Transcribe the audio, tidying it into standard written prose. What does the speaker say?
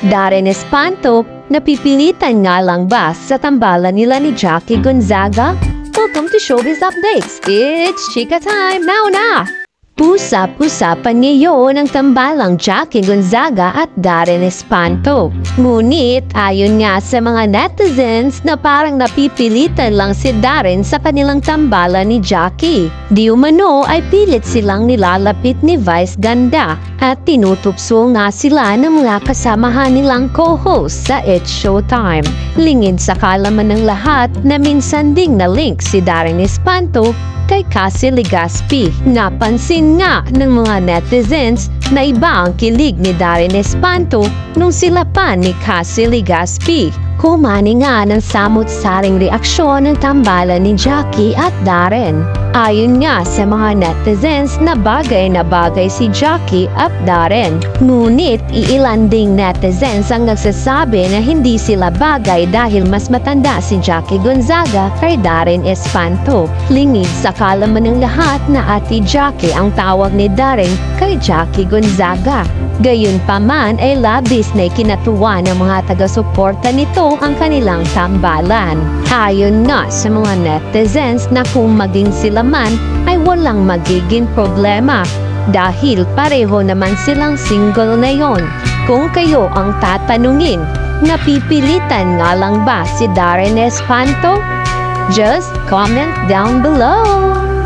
Darren Espanto, napipilitan nga lang ba sa tambalan nila ni Jackie Gonzaga? Welcome to Showbiz Updates! It's Chika time! Now na! Usap-usapan ngayon ang tambalang Jackie Gonzaga at Darren Espanto. Ngunit ayon nga sa mga netizens na parang napipilitan lang si Darren sa kanilang tambalan ni Jackie. Di umano ay pilit silang nilalapit ni Vice Ganda at tinutupso nga sila ng mga kasamahan nilang co-host sa It's Showtime. Lingid sa kalaman ng lahat na minsan ding na-link si Darren Espanto kay Cassie Legaspi. Napansin nga ng mga netizens na iba ang kilig ni Darren Espanto nung sila pa ni Cassie Legaspi. Kumani nga ng samut-saring reaksyon ng tambalan ni Jackie at Darren. Ayon nga sa mga netizens na bagay si Jackie at Darren. Ngunit iilan ding netizens ang nagsasabi na hindi sila bagay dahil mas matanda si Jackie Gonzaga kay Darren Espanto. Lingid sa kalaman ng lahat na Ate Jackie ang tawag ni Darren kay Jackie Gonzaga. Gayunpaman ay labis na ikinatuwa ng mga taga-suporta nito ang kanilang tambalan. Ayon nga sa mga netizens na kung maging sila man ay walang magiging problema dahil pareho naman silang single na yon. Kung kayo ang tatanungin, napipilitan nga lang ba si Darren Espanto? Just comment down below!